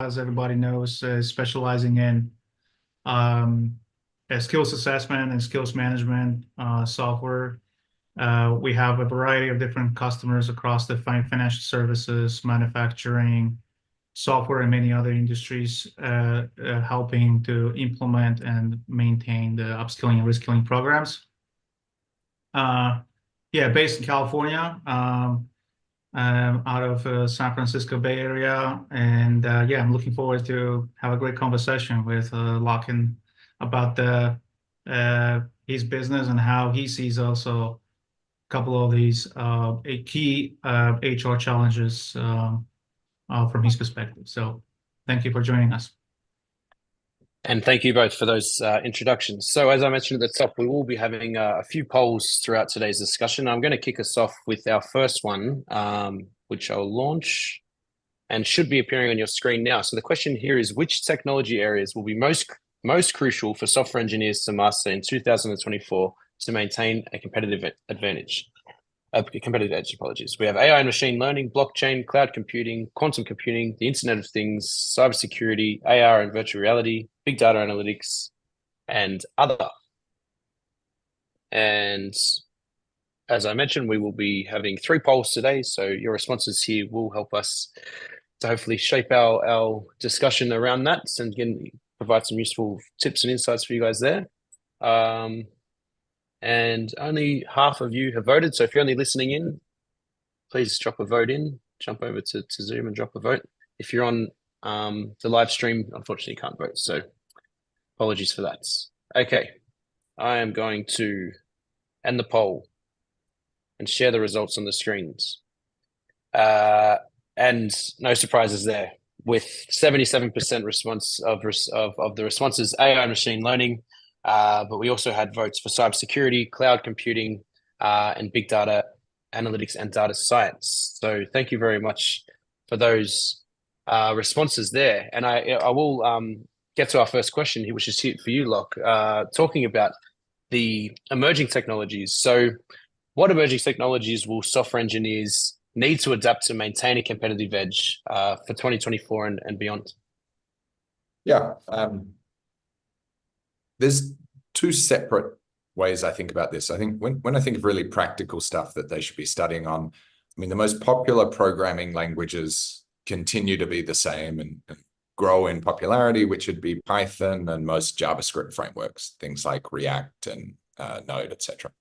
as everybody knows, specializing in um, skills assessment and skills management software. We have a variety of different customers across the financial services, manufacturing, software, and many other industries, helping to implement and maintain the upskilling and reskilling programs. Yeah, based in California. Out of San Francisco Bay Area. And yeah, I'm looking forward to have a great conversation with Lachlan about his business and how he sees also a couple of these key HR challenges from his perspective. So thank you for joining us. And thank you both for those introductions. So as I mentioned at the top, we will be having a few polls throughout today's discussion. I'm going to kick us off with our first one, which I'll launch and should be appearing on your screen now. So the question here is, which technology areas will be most crucial for software engineers to master in 2024 to maintain a competitive advantage? Competitive edge, apologies. We have AI and machine learning, blockchain, cloud computing, quantum computing, the Internet of Things, cybersecurity, AR and virtual reality, big data analytics, and other. And as I mentioned, we will be having 3 polls today. So your responses here will help us to hopefully shape our discussion around that and again, provide some useful tips and insights for you guys there. And only half of you have voted. So if you're only listening in, please drop a vote in, jump over to Zoom and drop a vote. If you're on the live stream, unfortunately you can't vote. So apologies for that. Okay, I am going to end the poll and share the results on the screens. And no surprises there. With 77% response of the responses, AI and machine learning, but we also had votes for cybersecurity, cloud computing, and big data analytics and data science. So thank you very much for those responses there. And I will get to our first question here, which is here for you, Locke, talking about the emerging technologies. So what emerging technologies will software engineers need to adapt to maintain a competitive edge for 2024 and beyond? Yeah. There's 2 separate ways I think about this. I think when I think of really practical stuff that they should be studying on, I mean, the most popular programming languages continue to be the same and grow in popularity, which would be Python and most JavaScript frameworks, things like React and Node, etc.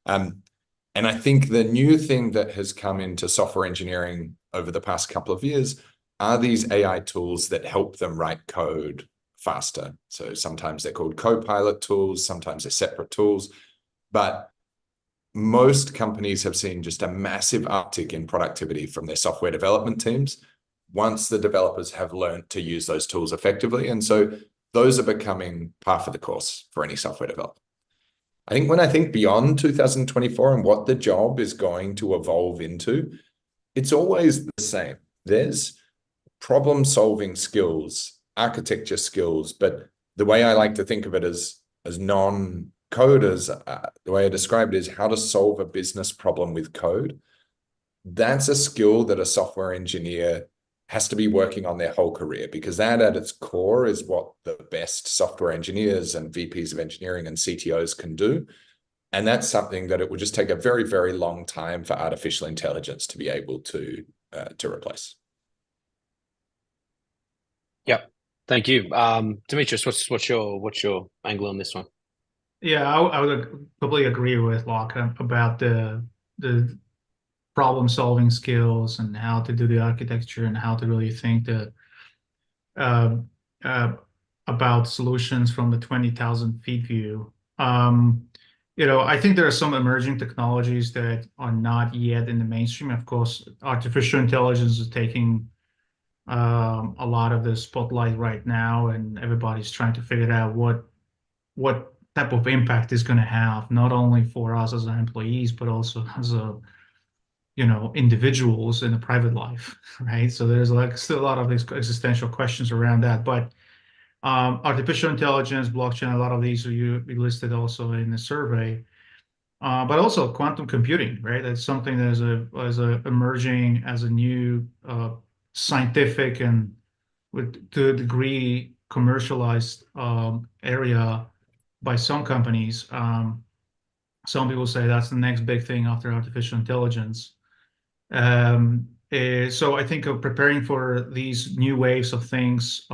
And I think the new thing that has come into software engineering over the past couple of years are these AI tools that help them write code faster. So sometimes they're called co-pilot tools, sometimes they're separate tools, but most companies have seen just a massive uptick in productivity from their software development teams once the developers have learned to use those tools effectively. And so those are becoming par for the course for any software developer. I think when I think beyond 2024 and what the job is going to evolve into, it's always the same. There's problem-solving skills, architecture skills, but the way I like to think of it as non-coders, the way I describe it is how to solve a business problem with code. That's a skill that a software engineer has to be working on their whole career, because that at its core is what the best software engineers and VPs of engineering and CTOs can do. And that's something that it would just take a very, very long time for artificial intelligence to be able to replace. Yep. Thank you. Demetrius, what's your angle on this one? Yeah, I would probably agree with Locke about the problem-solving skills and how to do the architecture and how to really think uh, about solutions from the 20,000 feet view. I think there are some emerging technologies that are not yet in the mainstream. Of course, artificial intelligence is taking a lot of the spotlight right now, and everybody's trying to figure out what type of impact is going to have, not only for us as employees, but also as individuals in a private life, right? So there's still a lot of existential questions around that. But artificial intelligence, blockchain, a lot of these are listed also in the survey. But also quantum computing, right? That's something that is emerging as a new scientific and to a degree commercialized area by some companies. Some people say that's the next big thing after artificial intelligence. So I think of preparing for these new waves of things,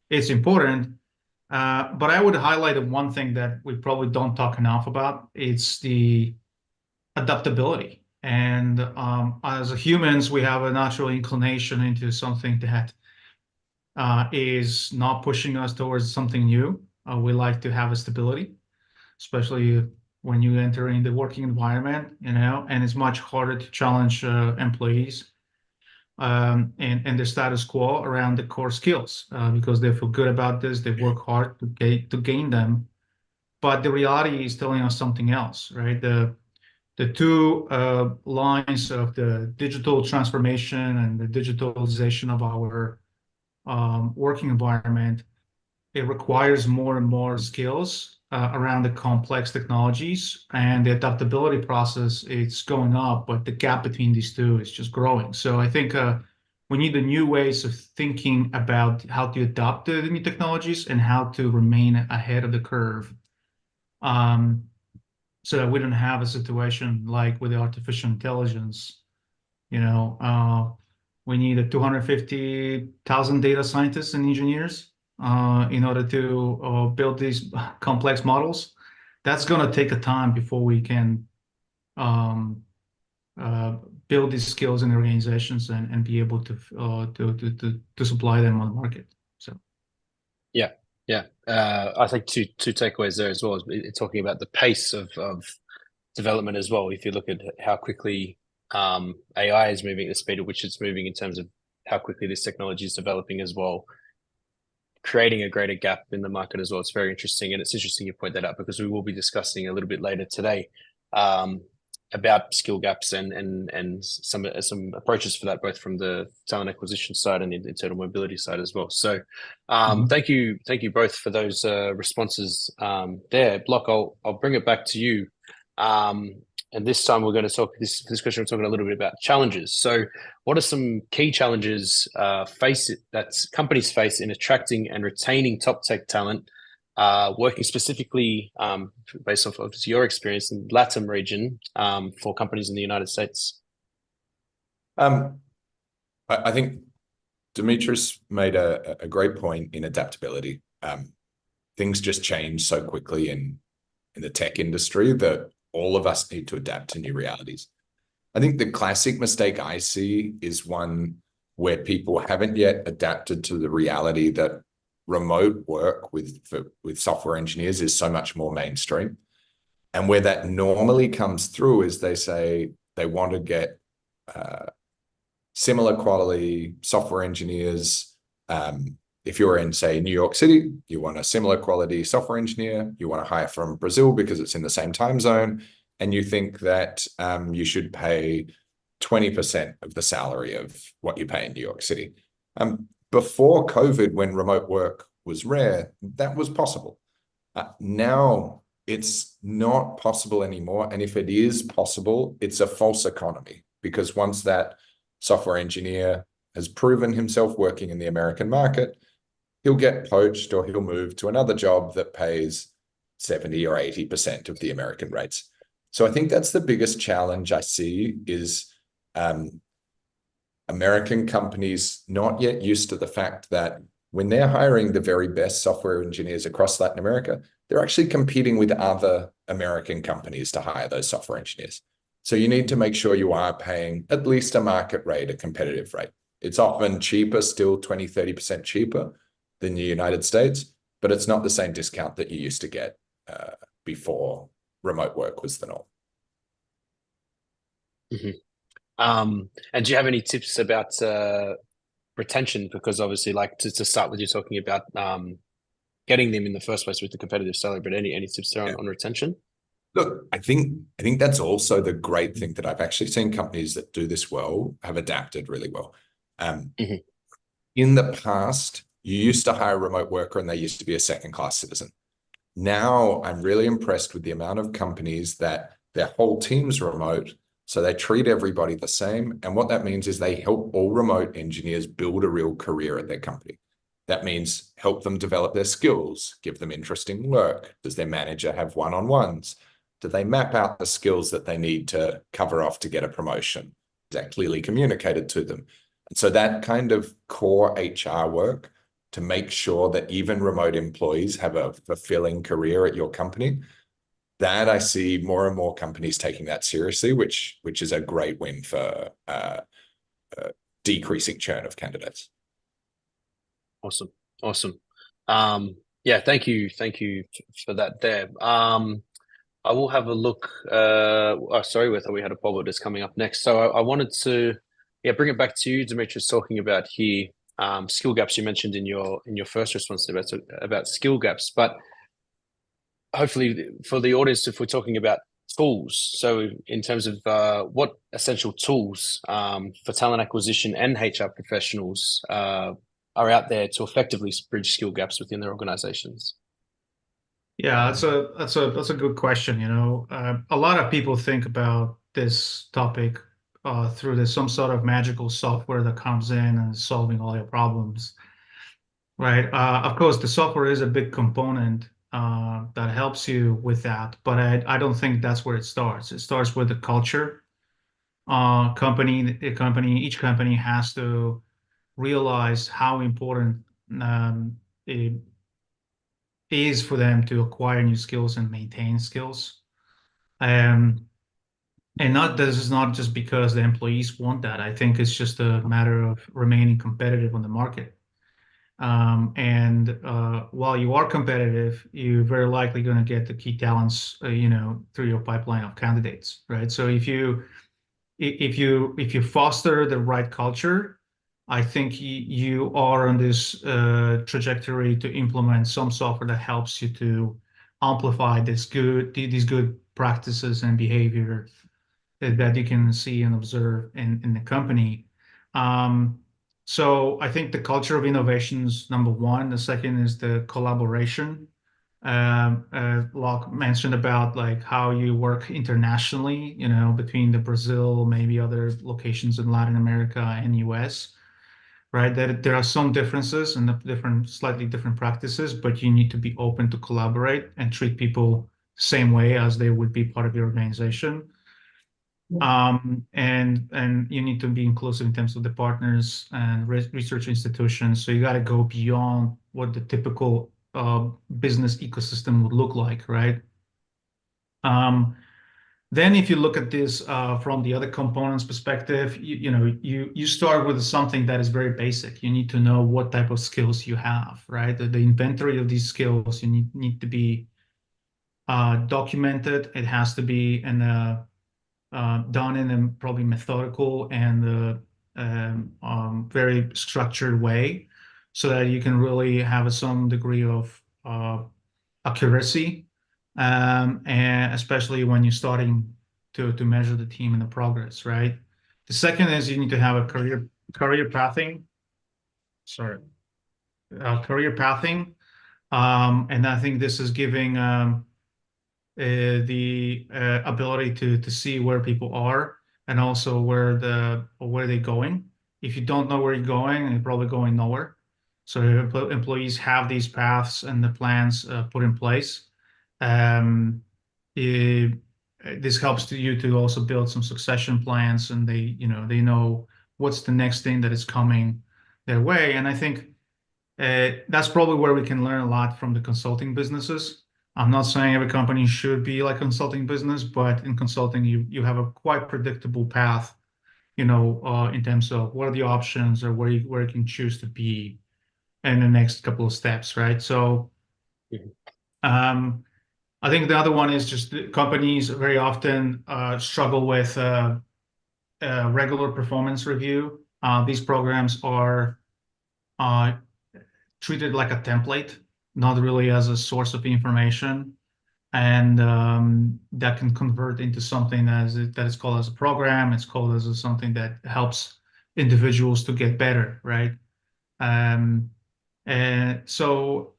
it's important. But I would highlight the one thing that we probably don't talk enough about. It's the adaptability. And as humans, we have a natural inclination into something that is not pushing us towards something new. We like to have a stability, especially when you enter in the working environment, and it's much harder to challenge employees and the status quo around the core skills because they feel good about this, they work hard to gain them. But the reality is telling us something else, right? The two lines of the digital transformation and the digitalization of our working environment, it requires more and more skills around the complex technologies, and the adaptability process, it's going up, but the gap between these two is just growing. So I think we need the new ways of thinking about how to adapt to the new technologies and how to remain ahead of the curve, so that we don't have a situation like with the artificial intelligence. We need a 250,000 data scientists and engineers in order to build these complex models. That's going to take a time before we can um, build these skills in the organizations and be able to supply them on the market. So Yeah. I think two takeaways there as well is talking about the pace of development as well. If you look at how quickly AI is moving, the speed at which it's moving in terms of how quickly this technology is developing as well, creating a greater gap in the market as well. It's very interesting, and it's interesting you point that out because we will be discussing a little bit later today about skill gaps and some approaches for that, both from the talent acquisition side and the internal mobility side as well. So thank you both for those responses there. Block, I'll bring it back to you. And this time we're going to talk, this question we're talking a little bit about challenges. So what are some key challenges that companies face in attracting and retaining top tech talent, working specifically based off of your experience in the LATAM region for companies in the United States? I think Dimitris made a great point in adaptability. Things just change so quickly in the tech industry that all of us need to adapt to new realities. I think the classic mistake I see is one where people haven't yet adapted to the reality that remote work with software engineers is so much more mainstream. And where that normally comes through is they say they want to get similar quality software engineers. If you're in, say, New York City, you want a similar quality software engineer, you want to hire from Brazil because it's in the same time zone, and you think that you should pay 20% of the salary of what you pay in New York City. Before COVID, when remote work was rare, that was possible. Now it's not possible anymore. And if it is possible, it's a false economy, because once that software engineer has proven himself working in the American market, he'll get poached or he'll move to another job that pays 70 or 80% of the American rates. So I think that's the biggest challenge I see is American companies not yet used to the fact that when they're hiring the very best software engineers across Latin America, they're actually competing with other American companies to hire those software engineers. So you need to make sure you are paying at least a market rate, a competitive rate. It's often cheaper, still 20, 30% cheaper than the United States, but it's not the same discount that you used to get before remote work was the norm. Mm-hmm. And do you have any tips about retention? Because obviously, like to start with, you're talking about getting them in the first place with the competitive salary, but any tips there on retention? Look, I think that's also the great thing that I've actually seen companies that do this well have adapted really well. In the past, you used to hire a remote worker and they used to be a second-class citizen. Now, I'm really impressed with the amount of companies that their whole team's remote, So they treat everybody the same. And what that means is they help all remote engineers build a real career at their company. That means help them develop their skills, give them interesting work. Does their manager have one-on-ones? Do they map out the skills that they need to cover off to get a promotion? Is that clearly communicated to them? And so that kind of core HR work to make sure that even remote employees have a fulfilling career at your company, that I see more and more companies taking that seriously, which is a great win for decreasing churn of candidates. Awesome. Awesome. Yeah, thank you for that there. I will have a look. Sorry, we thought we had a poll that's coming up next. So I wanted to, bring it back to you, Demetrius, talking about here skill gaps. You mentioned in your first response about skill gaps, but hopefully for the audience, if we're talking about tools, so in terms of what essential tools for talent acquisition and HR professionals are out there to effectively bridge skill gaps within their organizations. Yeah, that's a good question. A lot of people think about this topic through some sort of magical software that comes in and is solving all your problems, right? Of course, the software is a big component that helps you with that, but I don't think that's where it starts. It starts with the culture. Each company has to realize how important it is for them to acquire new skills and maintain skills. Um, and not this is not just because the employees want that. I think it's just a matter of remaining competitive on the market. And while you are competitive, you're very likely going to get the key talents, through your pipeline of candidates, right? So if you foster the right culture, I think you are on this trajectory to implement some software that helps you to amplify these good practices and behavior that you can see and observe in the company. So I think the culture of innovation is number one. The second is the collaboration. Locke mentioned about like how you work internationally, between the Brazil, maybe other locations in Latin America and US, right? That there are some differences and slightly different practices, but you need to be open to collaborate and treat people the same way as they would be part of your organization. And you need to be inclusive in terms of the partners and research institutions. So you got to go beyond what the typical business ecosystem would look like, right? Then if you look at this from the other components perspective, you start with something that is very basic. You need to know what type of skills you have, right? The inventory of these skills you need to be documented. It has to be done in a probably methodical and very structured way, so that you can really have some degree of accuracy, and especially when you're starting to measure the team and the progress, right? The second is you need to have a career pathing. Sorry, career pathing, and I think this is giving the ability to see where people are and also where they're going. If you don't know where you're going, you're probably going nowhere. So employees have these paths and the plans put in place. This helps you to also build some succession plans, and they know what's the next thing that is coming their way. And I think that's probably where we can learn a lot from the consulting businesses. I'm not saying every company should be like consulting business, but in consulting, you have a quite predictable path, in terms of what are the options or where you can choose to be in the next couple of steps, right? So, I think the other one is just the companies very often struggle with regular performance review. These programs are treated like a template, not really as a source of information, and that can convert into something that is called as a program. It's called as something that helps individuals to get better, right? And so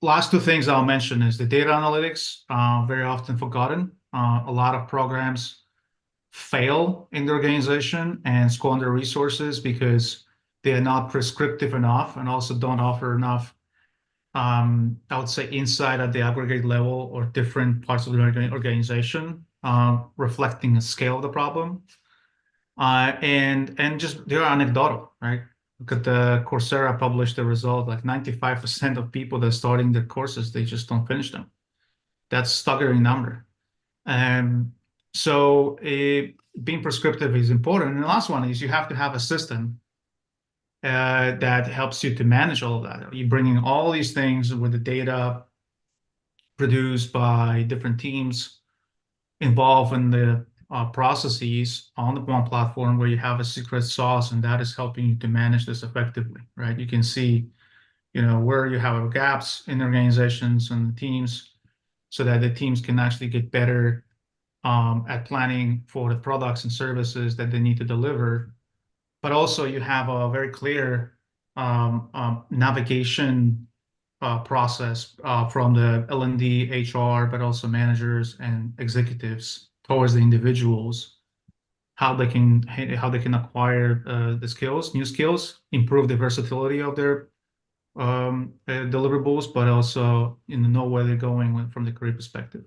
last two things I'll mention is the data analytics, very often forgotten. A lot of programs fail in the organization and squander resources because they are not prescriptive enough and also don't offer enough, I would say, insight at the aggregate level or different parts of the organization, reflecting the scale of the problem. And just they're anecdotal, right? Look at the Coursera published the result, like 95% of people that are starting their courses, they just don't finish them. That's a staggering number. Um, so being prescriptive is important. And the last one is you have to have a system that helps you to manage all of that. You're bringing all these things with the data produced by different teams involved in the processes on the one platform where you have a secret sauce, and that is helping you to manage this effectively, right? You can see, where you have gaps in organizations and teams so that the teams can actually get better at planning for the products and services that they need to deliver. But also you have a very clear navigation process from the L&D, HR, but also managers and executives towards the individuals, how they can acquire the skills, new skills, improve the versatility of their deliverables, but also know where they're going from the career perspective.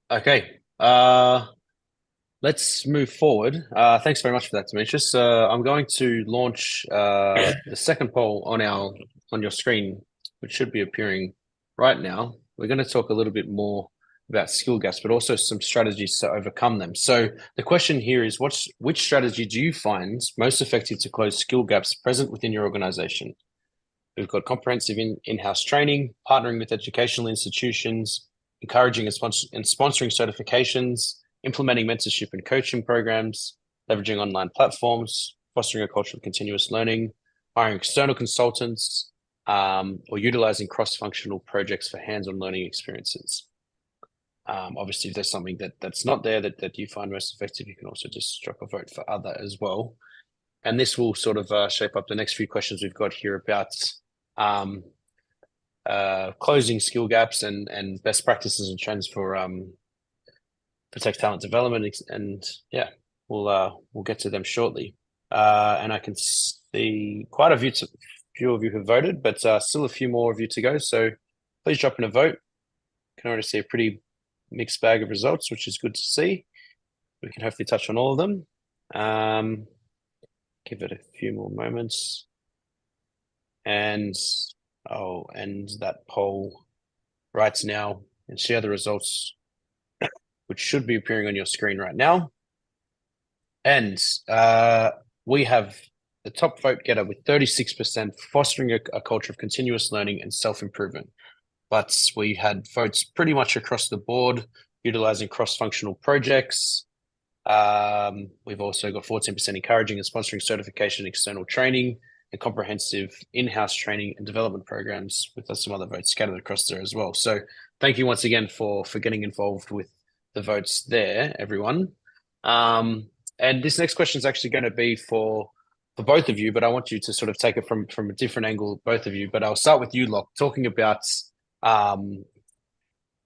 Okay. Let's move forward. Thanks very much for that, Demetrius. I'm going to launch the second poll on your screen, which should be appearing right now. We're going to talk a little bit more about skill gaps, but also some strategies to overcome them. So the question here is, which strategy do you find most effective to close skill gaps present within your organization? We've got comprehensive in-house training, partnering with educational institutions, encouraging and sponsoring certifications, implementing mentorship and coaching programs, leveraging online platforms, fostering a culture of continuous learning, hiring external consultants, or utilizing cross-functional projects for hands-on learning experiences. Obviously, if there's something that's not there that you find most effective, you can also just drop a vote for other as well. And this will sort of shape up the next few questions we've got here about closing skill gaps and best practices and trends for tech talent development, and yeah, we'll get to them shortly. And I can see quite a few of you have voted, but still a few more of you to go. So please drop in a vote. Can already see a pretty mixed bag of results, which is good to see. We can hopefully touch on all of them. Give it a few more moments, and I'll end that poll right now and share the results, which should be appearing on your screen right now. And we have the top vote getter with 36% fostering a culture of continuous learning and self-improvement. But we had votes pretty much across the board, utilizing cross-functional projects. We've also got 14% encouraging and sponsoring certification, external training, and comprehensive in-house training and development programs, with some other votes scattered across there as well. So thank you once again for getting involved with the votes there, everyone. And this next question is actually going to be for both of you, but I want you to sort of take it from a different angle, both of you. But I'll start with you, Locke, talking about how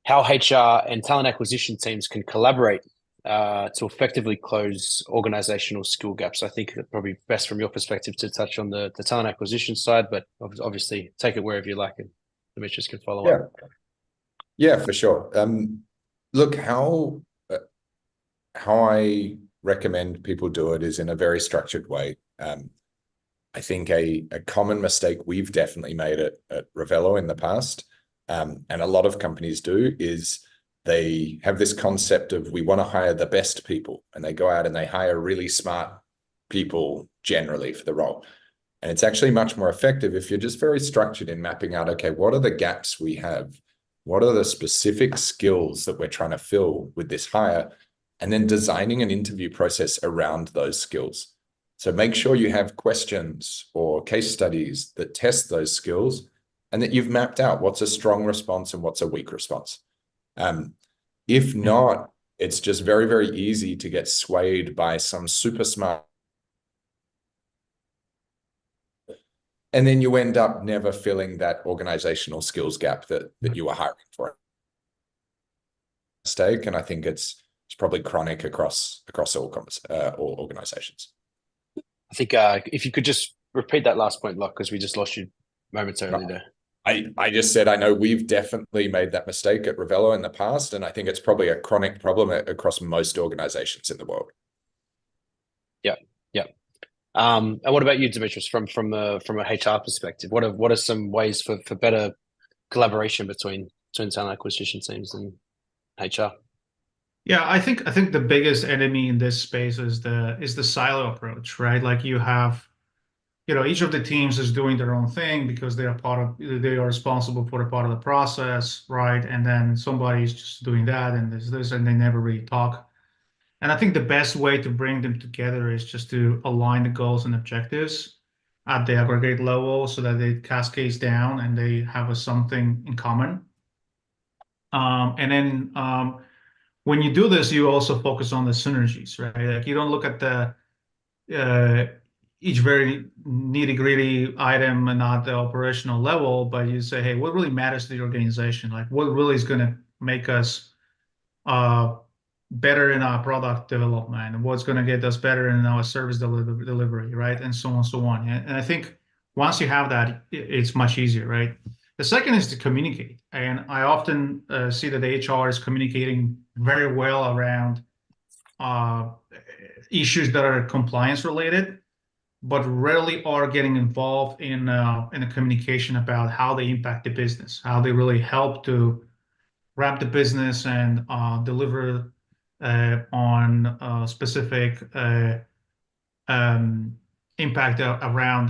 HR and talent acquisition teams can collaborate to effectively close organizational skill gaps. I think it's probably best from your perspective to touch on the talent acquisition side, but obviously take it wherever you like, and Demetrius can follow up. Yeah, for sure. Look, how I recommend people do it is in a very structured way. I think a common mistake we've definitely made at Revello in the past, and a lot of companies do, is they have this concept of, we want to hire the best people, and they go out and they hire really smart people generally for the role. And it's actually much more effective if you're just very structured in mapping out, okay, what are the gaps we have? What are the specific skills that we're trying to fill with this hire? And then designing an interview process around those skills. So make sure you have questions or case studies that test those skills, and that you've mapped out what's a strong response and what's a weak response. If not, it's just very, very easy to get swayed by some super smart And then you end up never filling that organizational skills gap that you were hiring for. Mistake, and I think it's probably chronic across all organizations. I think if you could just repeat that last point, Locke, because we just lost you momentarily there. I just said I know we've definitely made that mistake at Revello in the past, and I think it's probably a chronic problem across most organizations in the world. Yeah, yeah. And what about you, Demetrius, from a HR perspective? What are some ways for better collaboration between talent acquisition teams and HR? Yeah, I think the biggest enemy in this space is the silo approach, right? Like you have, each of the teams is doing their own thing because they are responsible for a part of the process, right? And then somebody's just doing that and this, and they never really talk. And I think the best way to bring them together is just to align the goals and objectives at the aggregate level so that it cascades down and they have something in common. And then when you do this, you also focus on the synergies, right? Like you don't look at the each very nitty-gritty item and not the operational level, but you say, hey, what really matters to the organization? Like what really is going to make us better in our product development, and what's going to get us better in our service delivery, right? And so on and so on. And I think once you have that, it's much easier, right? The second is to communicate. And I often see that the HR is communicating very well around issues that are compliance related, but rarely are getting involved in a communication about how they impact the business, how they really help to wrap the business and deliver on specific impact around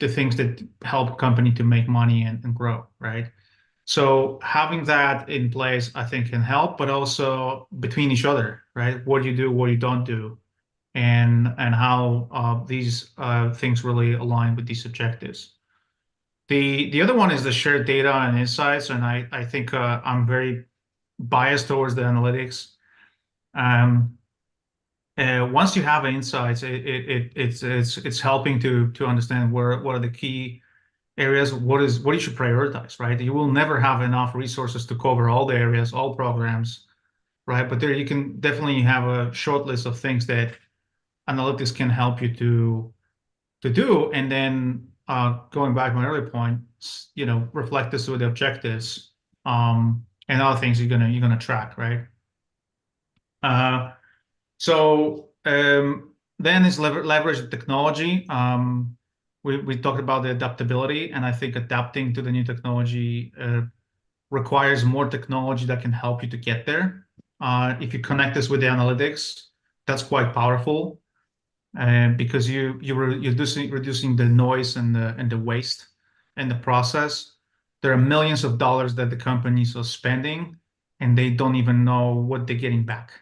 the things that help company to make money and grow, right? So having that in place, I think, can help, but also between each other, right? What you do, what you don't do, and how these things really align with these objectives. The other one is the shared data and insights, and I think I'm very biased towards the analytics. Once you have insights, it's helping to understand what are the key areas, what you should prioritize, right? You will never have enough resources to cover all the areas, all programs, right? But there you can definitely have a short list of things that analytics can help you to do, and then going back to my earlier point, reflect this with the objectives and other things you're gonna track, right? Then is leverage the technology. We talked about the adaptability, and I think adapting to the new technology requires more technology that can help you to get there. If you connect this with the analytics, that's quite powerful, because you're reducing the noise and the waste in the process. There are millions of dollars that the companies are spending, and they don't even know what they're getting back.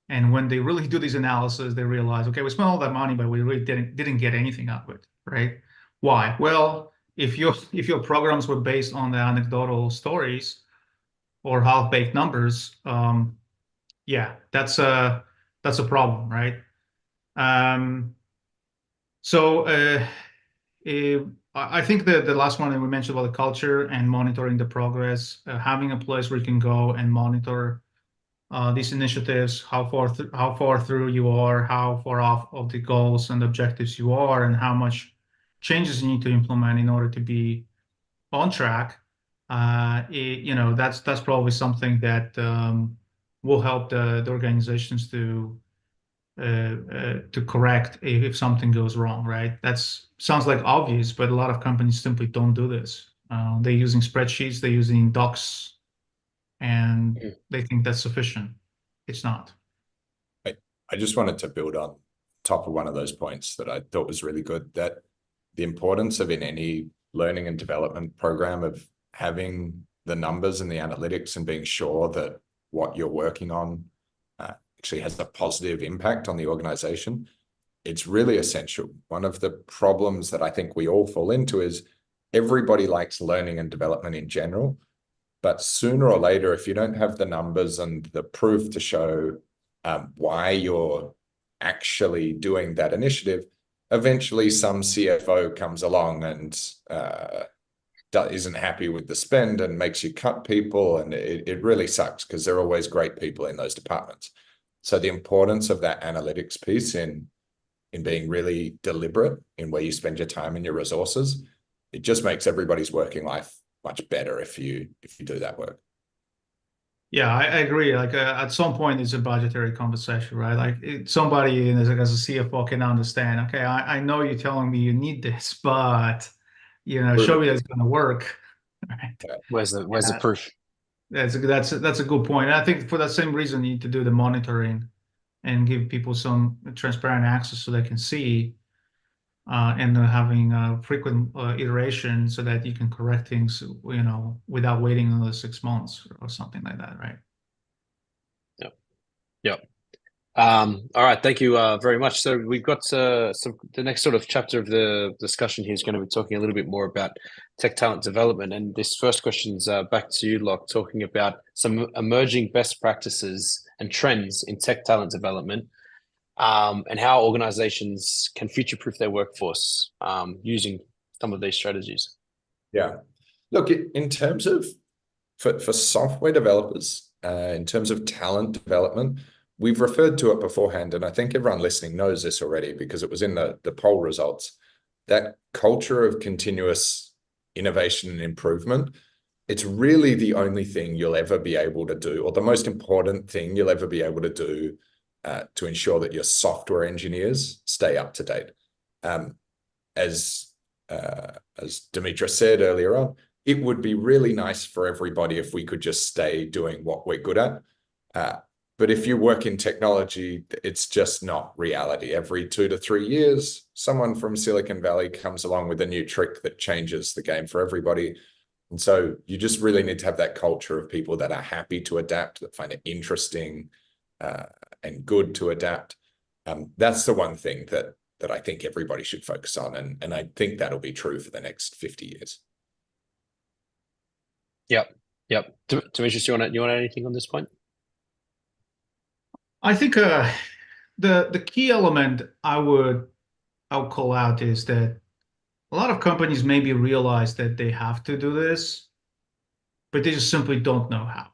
And when they really do these analysis, they realize, okay, we spent all that money, but we really didn't get anything out of it, right? Why? Well, if your programs were based on the anecdotal stories or half-baked numbers, yeah, that's a problem, right? So I think the last one that we mentioned about the culture and monitoring the progress, having a place where you can go and monitor these initiatives, how far through you are, how far off of the goals and objectives you are, and how much changes you need to implement in order to be on track. That's probably something that will help the organizations to correct if something goes wrong, right? Sounds like obvious, but a lot of companies simply don't do this. They're using spreadsheets, they're using docs, and they think that's sufficient. It's not. I just wanted to build on top of one of those points that I thought was really good, that the importance of in any learning and development program of having the numbers and the analytics and being sure that what you're working on actually has a positive impact on the organization. It's really essential. One of the problems that I think we all fall into is everybody likes learning and development in general, but sooner or later, if you don't have the numbers and the proof to show why you're actually doing that initiative, eventually some CFO comes along and isn't happy with the spend and makes you cut people, and it really sucks because there are always great people in those departments. So the importance of that analytics piece in being really deliberate in where you spend your time and your resources, it just makes everybody's working life much better if you do that work. Yeah, I agree. Like at some point, it's a budgetary conversation, right? Like somebody as a CFO can understand. Okay, I know you're telling me you need this, but show me that it's going to work. Right? Where's the proof? That's a good point. And I think for that same reason, you need to do the monitoring and give people some transparent access so they can see, and having frequent iteration so that you can correct things, without waiting another 6 months or something like that, right? Yep. All right, thank you very much. So we've got the next sort of chapter of the discussion here is going to be talking a little bit more about tech talent development. And this first question's back to you, Locke, talking about some emerging best practices and trends in tech talent development, and how organizations can future-proof their workforce using some of these strategies. Yeah. Look, in terms of for software developers, in terms of talent development, we've referred to it beforehand, and I think everyone listening knows this already because it was in the poll results. That culture of continuous innovation and improvement, it's really the only thing you'll ever be able to do, or the most important thing you'll ever be able to do to ensure that your software engineers stay up to date. As Demetra said earlier on, it would be really nice for everybody if we could just stay doing what we're good at. But if you work in technology, it's just not reality. Every 2 to 3 years, someone from Silicon Valley comes along with a new trick that changes the game for everybody. And so you just really need to have that culture of people that are happy to adapt, that find it interesting and good to adapt. That's the one thing that I think everybody should focus on. And I think that'll be true for the next 50 years. Yep. Demetrius, you want to add anything on this point? I think the key element I'll call out is that a lot of companies maybe realize that they have to do this, but they just simply don't know how,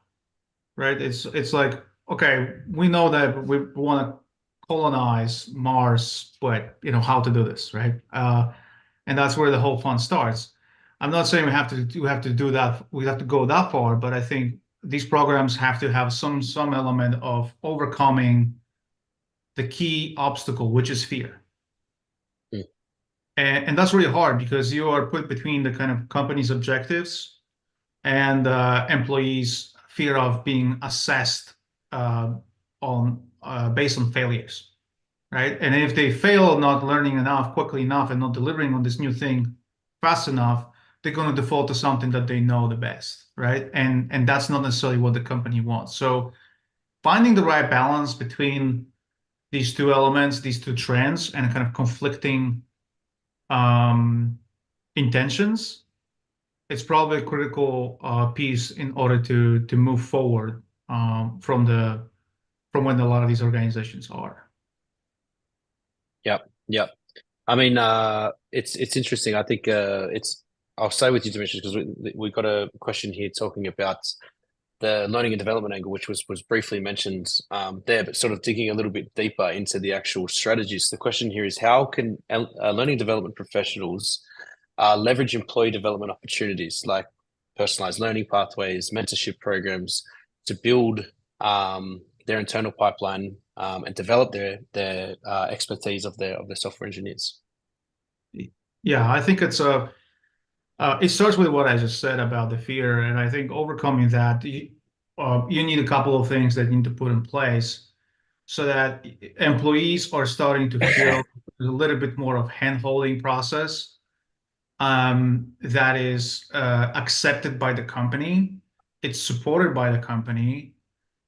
right? It's like, okay, we know that we want to colonize Mars, but how to do this, right? And that's where the whole fun starts. I'm not saying we have to do that. We have to go that far, but I think these programs have to have some element of overcoming the key obstacle, which is fear. And that's really hard because you are put between the kind of company's objectives and employees' fear of being assessed based on failures, right? And if they fail not learning enough quickly enough and not delivering on this new thing fast enough, they're going to default to something that they know the best, right? And that's not necessarily what the company wants. So finding the right balance between these two elements, these two trends, and kind of conflicting intentions, it's probably a critical piece in order to move forward from when a lot of these organizations are. Yep. I mean, it's interesting. I think I'll stay with you, Demetrius, because we got a question here talking about the learning and development angle, which was briefly mentioned there, but sort of digging a little bit deeper into the actual strategies. The question here is, how can learning and development professionals leverage employee development opportunities like personalized learning pathways, mentorship programs to build their internal pipeline and develop their expertise of their software engineers? Yeah, I think it starts with what I just said about the fear, and I think overcoming that, you need a couple of things that you need to put in place so that employees are starting to feel a little bit more of hand-holding process that is accepted by the company, it's supported by the company,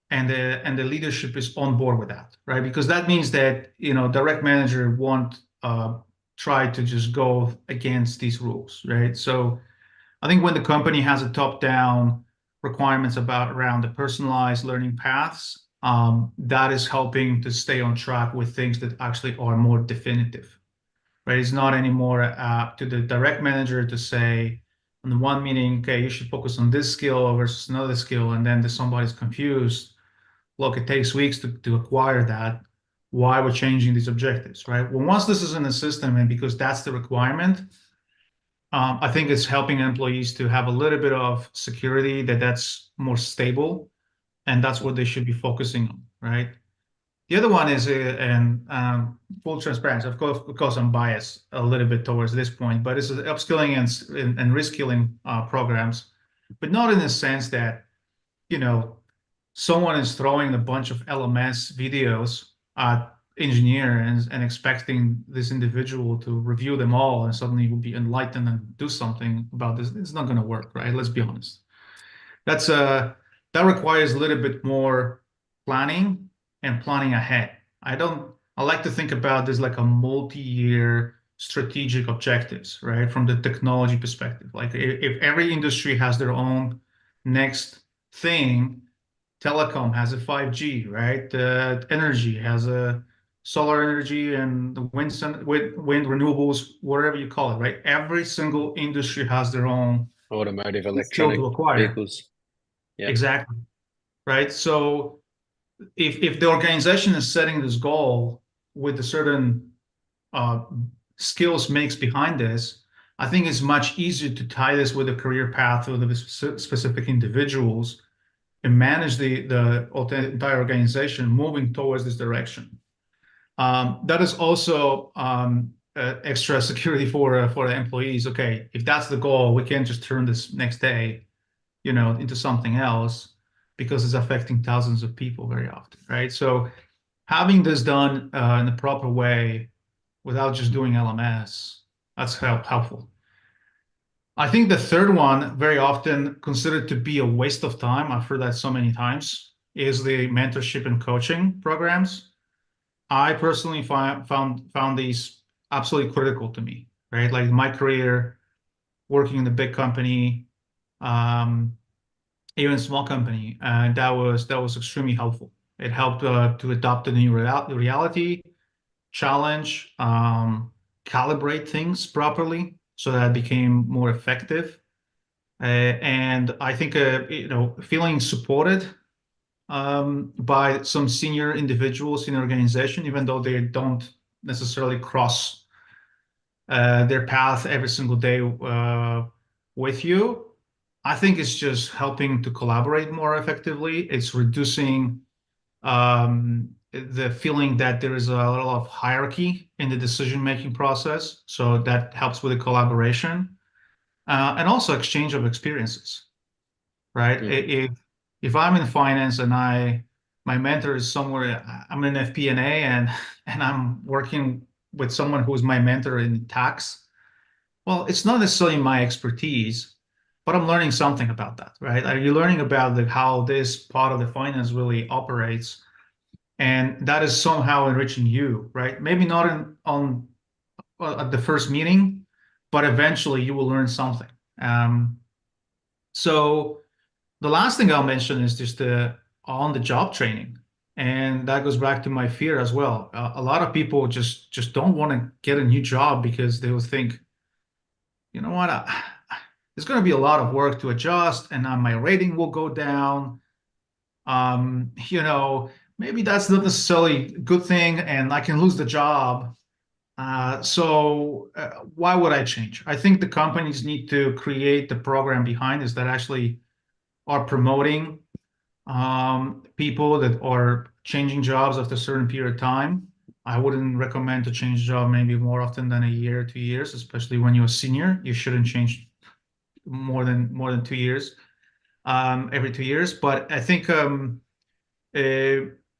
and the leadership is on board with that, right? Because that means that direct manager won't try to just go against these rules, right? So I think when the company has a top-down requirements around the personalized learning paths, that is helping to stay on track with things that actually are more definitive. right? It's not anymore to the direct manager to say in the one meeting, okay, you should focus on this skill versus another skill, and then somebody's confused. Look, it takes weeks to acquire that. Why we're changing these objectives, right? Well, once this is in the system, and because that's the requirement, I think it's helping employees to have a little bit of security that that's more stable, and that's what they should be focusing on, right? The other one is, and full transparency. Of course, I'm biased a little bit towards this point, but it's upskilling and reskilling programs, but not in the sense that, you know, someone is throwing a bunch of LMS videos at engineer and expecting this individual to review them all and suddenly will be enlightened and do something about this. It's not going to work, right? Let's be honest. That's that requires a little bit more planning and planning ahead. I like to think about this like a multi-year strategic objectives, right? From the technology perspective. Like if every industry has their own next thing, telecom has a 5G, right? Energy has a solar energy and the wind renewables, whatever you call it, right? Every single industry has their own Automotive, skill electronic to acquire. vehicles. Yeah. Exactly. Right. So if the organization is setting this goal with a certain uh, skills mix behind this, I think it's much easier to tie this with a career path of the specific individuals and manage the entire organization moving towards this direction. That is also extra security for the employees. Okay, if that's the goal, we can't just turn this next day, into something else because it's affecting thousands of people very often, right? So having this done in the proper way without just doing LMS, that's helpful. I think the third one, very often considered to be a waste of time, I've heard that so many times, is the mentorship and coaching programs. I personally found these absolutely critical to me, right? Like my career, working in a big company, um, even a small company, and that was extremely helpful. It helped to adopt the new reality, challenge, calibrate things properly so that it became more effective. And I think feeling supported by some senior individuals in the organization, even though they don't necessarily cross their path every single day with you. I think it's just helping to collaborate more effectively. It's reducing the feeling that there is a lot of hierarchy in the decision-making process. So that helps with the collaboration and also exchange of experiences, right? If I'm in finance and my mentor is somewhere, I'm in FP&A and I'm working with someone who's my mentor in tax. Well, it's not necessarily my expertise, but I'm learning something about that, right? Are you learning about how this part of the finance really operates? And that is somehow enriching you, right? Maybe not on at the first meeting, but eventually you will learn something. So the last thing I'll mention is just the on-the-job training, and that goes back to my fear as well. A lot of people just don't want to get a new job because they will think, you know what, there's going to be a lot of work to adjust, and my rating will go down. Maybe that's not necessarily a good thing, and I can lose the job. So why would I change? I think the companies need to create the program behind this that actually are promoting people that are changing jobs after a certain period of time. I wouldn't recommend to change job maybe more often than a year, 2 years, especially when you're a senior. You shouldn't change more than 2 years, every 2 years. But I think uh,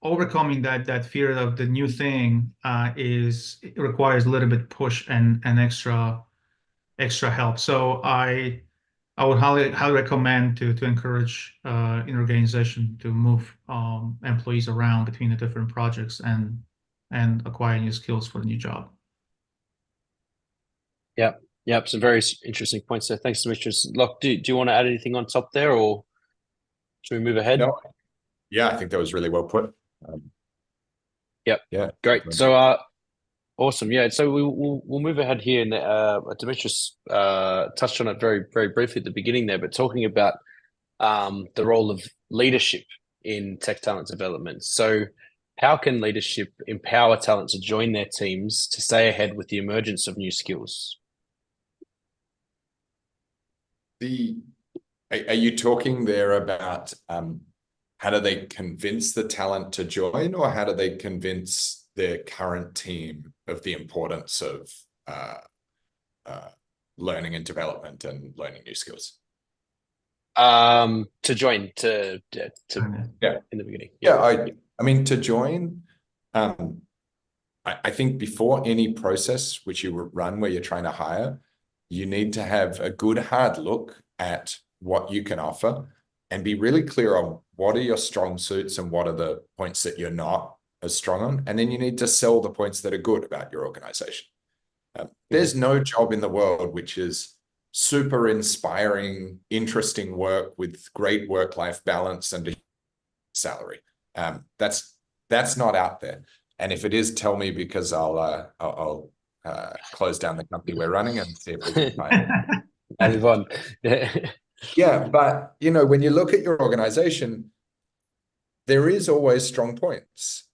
overcoming that fear of the new thing it requires a little bit push and extra help. So I would highly recommend to encourage an organization to move employees around between the different projects and acquire new skills for the new job. Yeah. Yep. Some very interesting points there. Thanks, Demetrius. Locke, do you want to add anything on top there, or should we move ahead? No. Yeah, I think that was really well put. Yep. Yeah. Great. So Awesome. Yeah. So we'll move ahead here, and Demetrius touched on it very briefly at the beginning there, but talking about the role of leadership in tech talent development. So, how can leadership empower talent to join their teams to stay ahead with the emergence of new skills? Are you talking there about how do they convince the talent to join, or how do they convince their current team of the importance of learning and development and learning new skills? To join Yeah. in the beginning. Yeah, I mean, to join, I think before any process which you run where you're trying to hire, you need to have a good hard look at what you can offer and be really clear on what are your strong suits and what are the points that you're not as strong on. And then you need to sell the points that are good about your organization. There's no job in the world which is super inspiring, interesting work with great work-life balance and a salary. That's not out there. And if it is, tell me, because I'll close down the company we're running and see if we can find it. And move on. Yeah, but when you look at your organization, there is always strong points.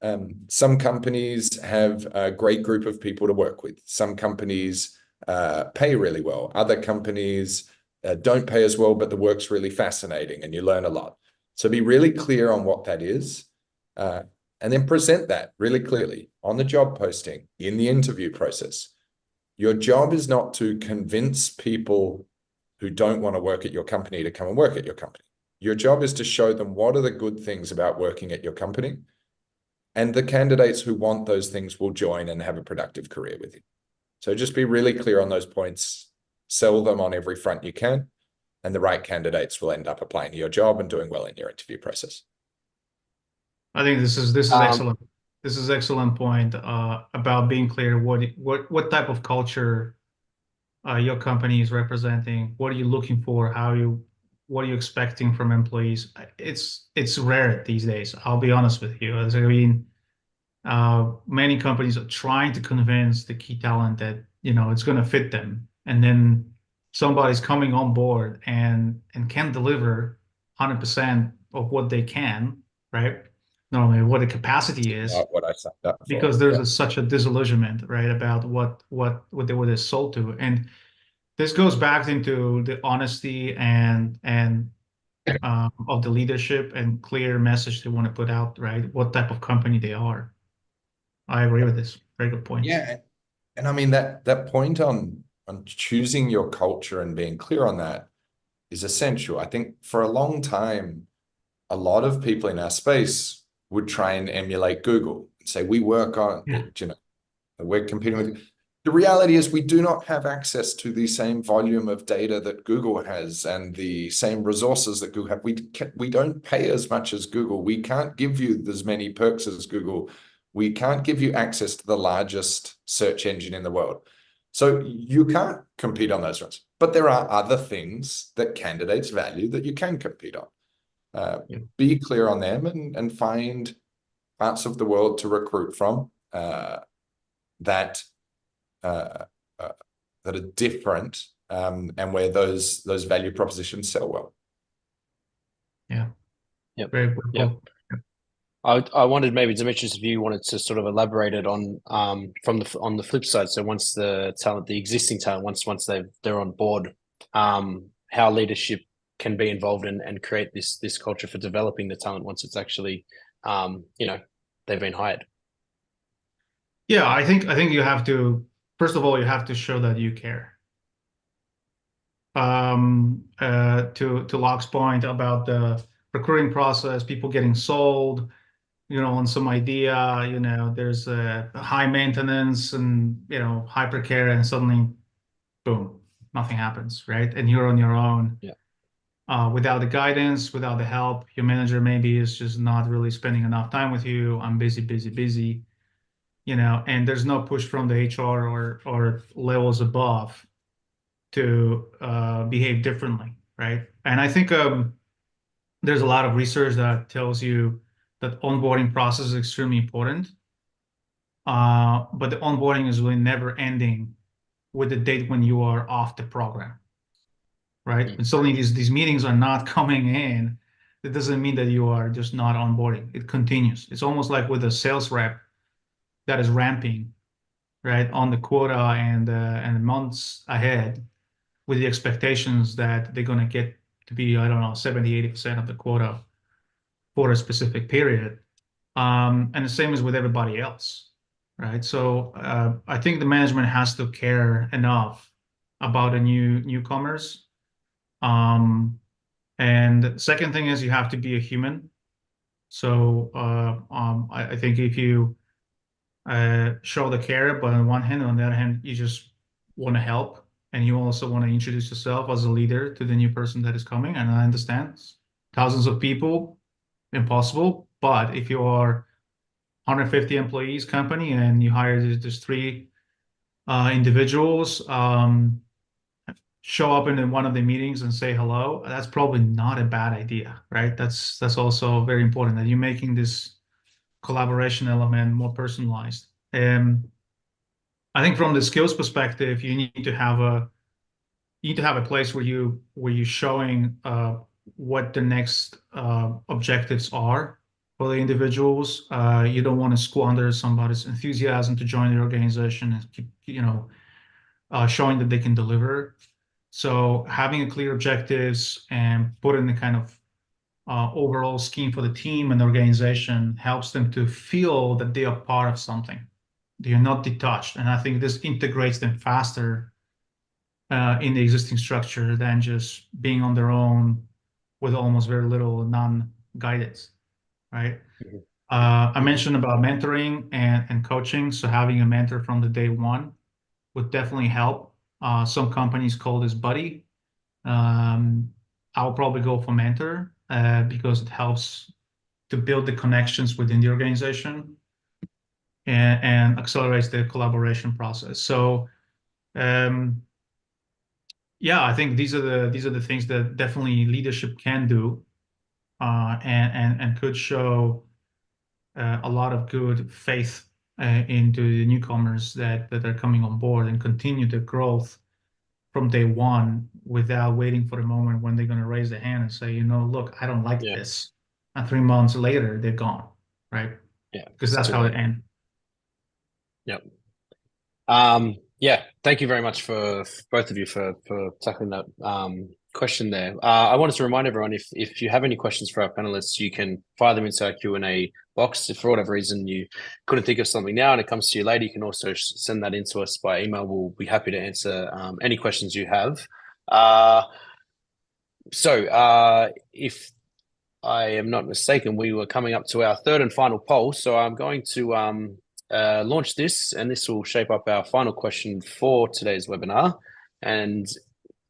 Some companies have a great group of people to work with. Some companies pay really well. Other companies don't pay as well, but the work's really fascinating and you learn a lot. So be really clear on what that is, and then present that really clearly on the job posting, in the interview process. Your job is not to convince people who don't want to work at your company to come and work at your company. Your job is to show them what are the good things about working at your company, and the candidates who want those things will join and have a productive career with you. So just be really clear on those points, sell them on every front you can, and the right candidates will end up applying to your job and doing well in your interview process. I think this is excellent. This is excellent point about being clear what type of culture your company is representing. What are you looking for? What are you expecting from employees? It's rare these days. I'll be honest with you. I mean, many companies are trying to convince the key talent that it's going to fit them, and then somebody's coming on board and can deliver 100% of what they can, right? Normally, what the capacity is, Not what I signed up for. because there's such a disillusionment, right, about what they're sold to, and this goes back into the honesty and of the leadership and clear message they want to put out, right? What type of company they are. I agree with this. Very good points. Yeah, and I mean that point on choosing your culture and being clear on that is essential. I think for a long time, a lot of people in our space would try and emulate Google and say, we work on, we're competing with. The reality is we do not have access to the same volume of data that Google has and the same resources that Google have. We don't pay as much as Google. We can't give you as many perks as Google. We can't give you access to the largest search engine in the world. So you can't compete on those fronts. But there are other things that candidates value that you can compete on. Be clear on them and find parts of the world to recruit from that are different, and where those value propositions sell well. Yeah. Yep. Very good. Yep. I wanted maybe Demetrius, if you wanted to sort of elaborate it on on the flip side. So once the existing talent, once they're on board, how leadership can be involved and create this culture for developing the talent once it's actually they've been hired. Yeah, I think you have to, first of all, you have to show that you care. To Locke's point about the recruiting process, people getting sold, on some idea, there's a high maintenance and, hypercare, and suddenly, boom, nothing happens, right? And you're on your own. Yeah. Without the guidance, without the help, your manager maybe is just not really spending enough time with you. I'm busy, and there's no push from the HR or levels above to behave differently, right? And I think there's a lot of research that tells you that onboarding process is extremely important. but the onboarding is really never ending with the date when you are off the program, right? And suddenly these meetings are not coming in. That doesn't mean that you are just not onboarding. It continues. It's almost like with a sales rep that is ramping, right, on the quota and months ahead with the expectations that they're going to get to be, I don't know, 70, 80% of the quota for a specific period. And the same is with everybody else, right? So I think the management has to care enough about the newcomers. And the second thing is you have to be a human. So I think if you show the care, but on one hand, on the other hand, you just want to help, and you also want to introduce yourself as a leader to the new person that is coming. And I understand thousands of people, impossible. But if you are 150 employees company and you hire just three individuals, show up in one of the meetings and say hello, that's probably not a bad idea, right? That's also very important that you're making this collaboration element more personalized. And I think from the skills perspective, you need to have a place where you're showing what the next objectives are for the individuals. You don't want to squander somebody's enthusiasm to join the organization and keep, showing that they can deliver. So having a clear objectives and putting the kind of overall scheme for the team and the organization helps them to feel that they are part of something. They are not detached. And I think this integrates them faster in the existing structure than just being on their own with almost very little non-guidance, right? I mentioned about mentoring and coaching. So having a mentor from the day one would definitely help. Some companies call this buddy. I'll probably go for mentor because it helps to build the connections within the organization and accelerates the collaboration process. So yeah, I think these are the things that definitely leadership can do and could show a lot of good faith into the newcomers that are coming on board and continue the growth from day one without waiting for the moment when they're going to raise their hand and say, look, I don't like this. And 3 months later, they're gone, right? Yeah, Because that's how it ends. Yep. Yeah, thank you very much for both of you for tackling that question there. I wanted to remind everyone, if you have any questions for our panelists, you can fire them into our Q&A box. If for whatever reason you couldn't think of something now and it comes to you later, you can also send that in to us by email. We'll be happy to answer any questions you have. So if I am not mistaken, we were coming up to our third and final poll. So I'm going to launch this, and this will shape up our final question for today's webinar. And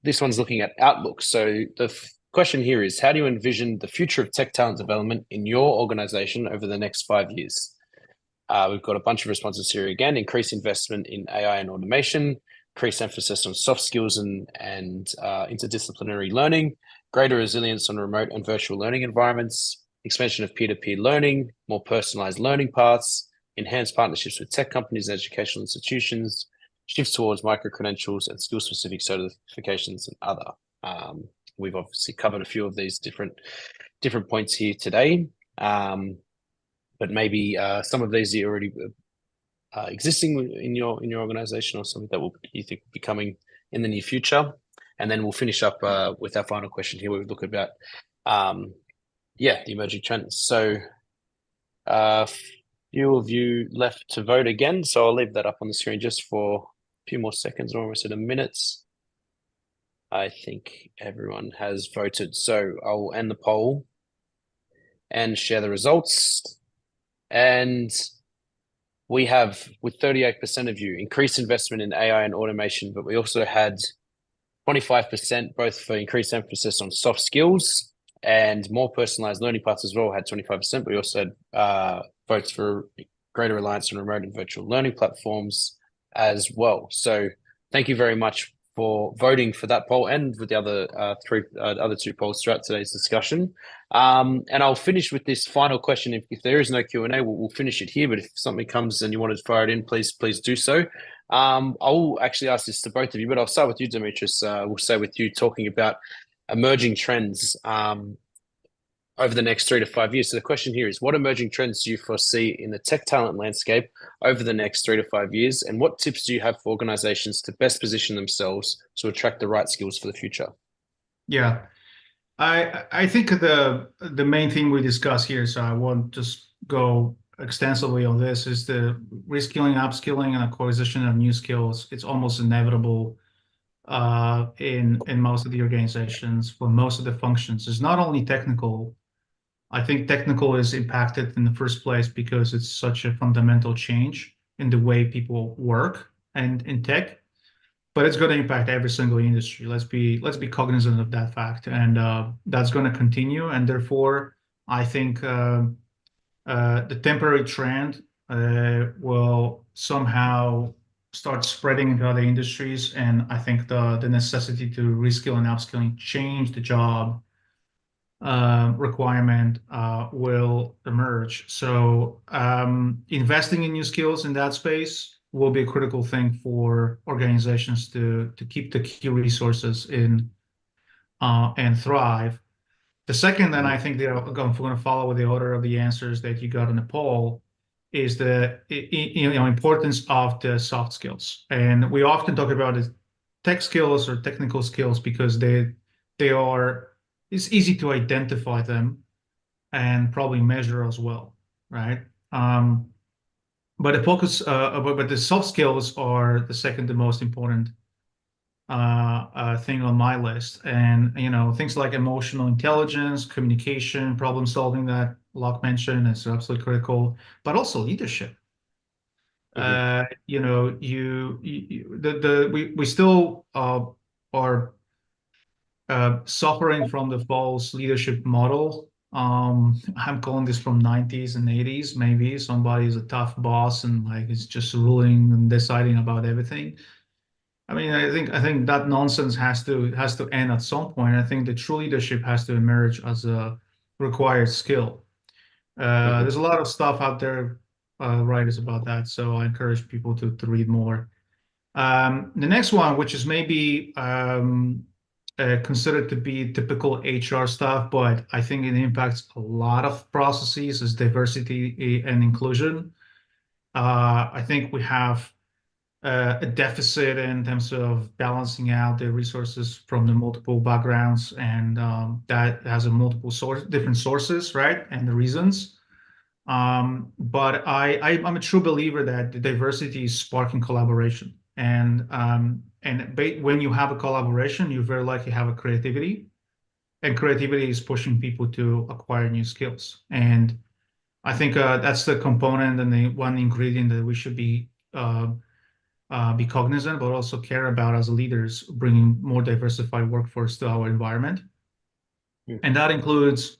this one's looking at outlook. So the question here is, how do you envision the future of tech talent development in your organization over the next 5 years? We've got a bunch of responses here again: increased investment in AI and automation, increased emphasis on soft skills and interdisciplinary learning, greater resilience on remote and virtual learning environments, expansion of peer-to-peer learning, more personalized learning paths, enhanced partnerships with tech companies and educational institutions, shifts towards micro-credentials and skill-specific certifications, and other. We've obviously covered a few of these different points here today, but maybe some of these are already existing in your organization, or something that you think will be coming in the near future. And then we'll finish up with our final question here. We'll look about the emerging trends. So few of you left to vote again, so I'll leave that up on the screen just for a few more seconds, almost at a minute. I think everyone has voted, so I'll end the poll and share the results. And we have, with 38% of you, increased investment in AI and automation, but we also had 25% both for increased emphasis on soft skills and more personalized learning paths as well, had 25%, but we also had votes for greater reliance on remote and virtual learning platforms as well. So thank you very much for voting for that poll and for the other two polls throughout today's discussion. And I'll finish with this final question. If there is no Q&A, we'll finish it here. But if something comes and you want to fire it in, please do so. I'll actually ask this to both of you, but I'll start with you, Demetrius. We'll start with you talking about emerging trends over the next 3 to 5 years. So the question here is, what emerging trends do you foresee in the tech talent landscape over the next 3 to 5 years? And what tips do you have for organizations to best position themselves to attract the right skills for the future? Yeah, I think the main thing we discuss here, so I won't just go extensively on this, is the reskilling, upskilling, and acquisition of new skills. It's almost inevitable in most of the organizations for most of the functions. It's not only technical. I think technical is impacted in the first place because it's such a fundamental change in the way people work and in tech, but it's going to impact every single industry. Let's be cognizant of that fact, and that's going to continue. And therefore, I think the temporary trend will somehow start spreading into other industries, and I think the necessity to reskill and upskilling, change the job requirement will emerge. So investing in new skills in that space will be a critical thing for organizations to keep the key resources in and thrive. The second, and I think that I'm going to follow with the order of the answers that you got in the poll, is the importance of the soft skills. And we often talk about the tech skills or technical skills because they are, it's easy to identify them and probably measure as well, right? But the focus, but the soft skills are the second the most important thing on my list. And things like emotional intelligence, communication, problem solving that Locke mentioned is absolutely critical, but also leadership. We still are suffering from the false leadership model. I'm calling this from 90s and 80s. Maybe somebody is a tough boss and like is just ruling and deciding about everything. I mean, I think that nonsense has to end at some point. I think the true leadership has to emerge as a required skill. There's a lot of stuff out there, writers about that. So I encourage people to read more. The next one, which is maybe considered to be typical HR stuff, but I think it impacts a lot of processes, is diversity and inclusion. I think we have a deficit in terms of balancing out the resources from the multiple backgrounds, and that has a multiple different sources, right? And the reasons. But I'm a true believer that the diversity is sparking collaboration. And when you have a collaboration, you very likely have a creativity, and creativity is pushing people to acquire new skills. And I think that's the component and the one ingredient that we should be cognizant, but also care about as leaders, bringing more diversified workforce to our environment. And that includes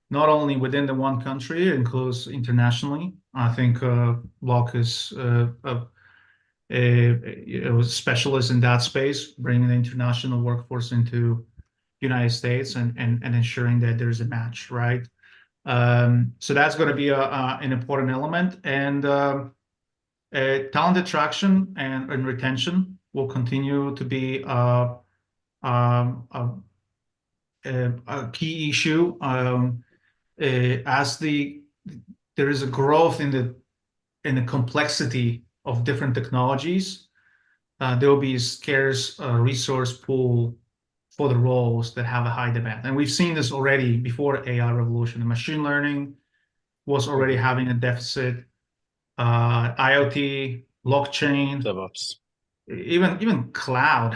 not only within the one country, it includes internationally. I think Locke is a specialist in that space, bringing the international workforce into United States and ensuring that there's a match, right? So that's going to be an important element. And talent attraction and retention will continue to be a key issue as there is a growth in the complexity of different technologies. There will be a scarce resource pool for the roles that have a high demand, and we've seen this already before AI revolution. The machine learning was already having a deficit. IoT, blockchain, DevOps, even cloud.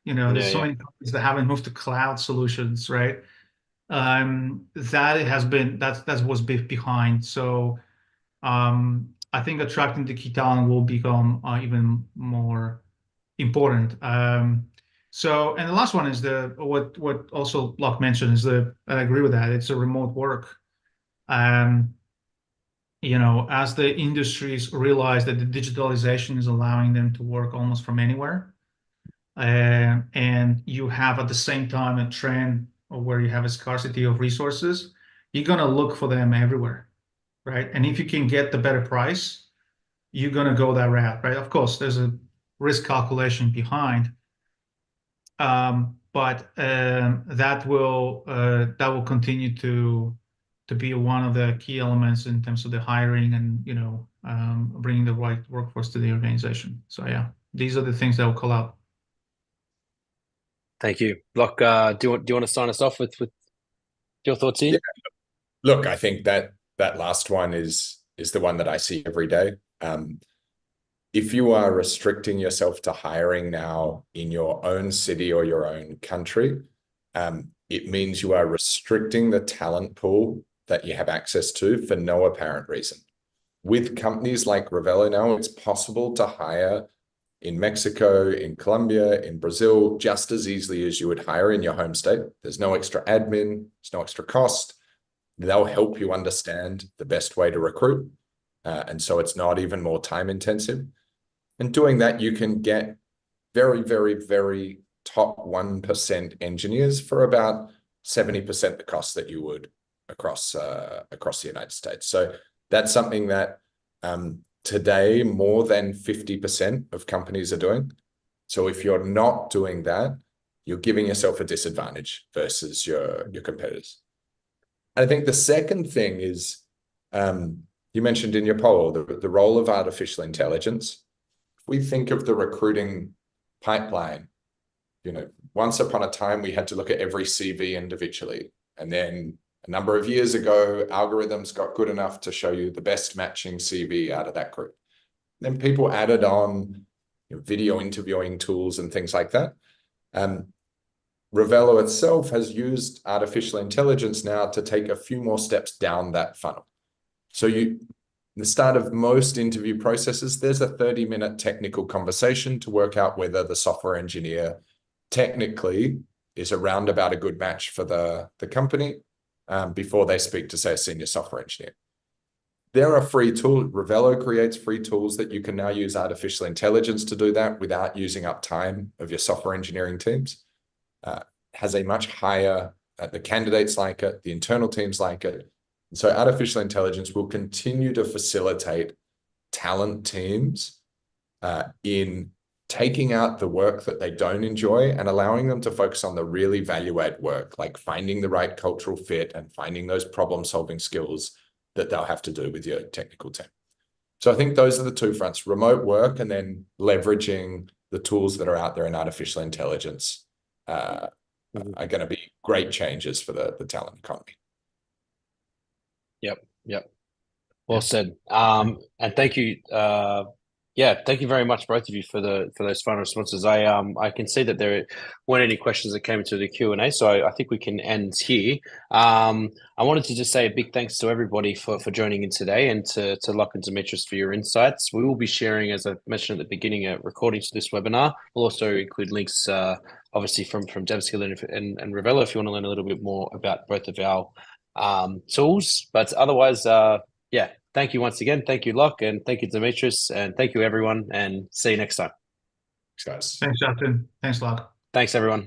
There's so many companies that haven't moved to cloud solutions, right? That was behind. So I think attracting the key talent will become even more important. So, and the last one is what also Locke mentioned is I agree with that. It's a remote work. As the industries realize that the digitalization is allowing them to work almost from anywhere, and you have at the same time a trend where you have a scarcity of resources, you're gonna look for them everywhere, right? And if you can get the better price, you're gonna go that route, right? Of course, there's a risk calculation behind, but that will continue to be one of the key elements in terms of the hiring and bringing the right workforce to the organization. So yeah, these are the things that will call out. Thank you. Locke, do you want to sign us off with your thoughts here? Yeah. Look, I think that last one is the one that I see every day. If you are restricting yourself to hiring now in your own city or your own country, it means you are restricting the talent pool that you have access to for no apparent reason. With companies like Revelo now, it's possible to hire in Mexico, in Colombia, in Brazil, just as easily as you would hire in your home state. There's no extra admin, there's no extra cost. They'll help you understand the best way to recruit. And so it's not even more time intensive. And doing that, you can get very, very, very top 1% engineers for about 70% the cost that you would across the United States. So that's something that today more than 50% of companies are doing. So if you're not doing that, you're giving yourself a disadvantage versus your competitors. And I think the second thing is, you mentioned in your poll, the role of artificial intelligence. If we think of the recruiting pipeline, once upon a time, we had to look at every CV individually. And then a number of years ago, algorithms got good enough to show you the best matching CV out of that group. Then people added on video interviewing tools and things like that. Revelo itself has used artificial intelligence now to take a few more steps down that funnel. So in the start of most interview processes, there's a 30-minute technical conversation to work out whether the software engineer technically is around about a good match for the company before they speak to, say, a senior software engineer. There are free tools. Revelo creates free tools that you can now use artificial intelligence to do that without using up time of your software engineering teams. Has a much higher, the candidates like it, the internal teams like it. And so artificial intelligence will continue to facilitate talent teams in taking out the work that they don't enjoy and allowing them to focus on the really value-add work, like finding the right cultural fit and finding those problem-solving skills that they'll have to do with your technical team. So I think those are the two fronts: remote work and then leveraging the tools that are out there in artificial intelligence are going to be great changes for the talent economy. Yep. Well said. And thank you. Thank you very much, both of you, for those final responses. I can see that there weren't any questions that came into the Q&A, so I think we can end here. I wanted to just say a big thanks to everybody for joining in today, and to Locke and Dimitris for your insights. We will be sharing, as I mentioned at the beginning, a recording to this webinar. We'll also include links, obviously, from DevSkill and Revelo if you want to learn a little bit more about both of our tools. But otherwise, thank you once again. Thank you, Locke, and thank you, Dimitris, and thank you, everyone, and see you next time. Thanks, guys. Thanks, Justin. Thanks, Locke. Thanks, everyone.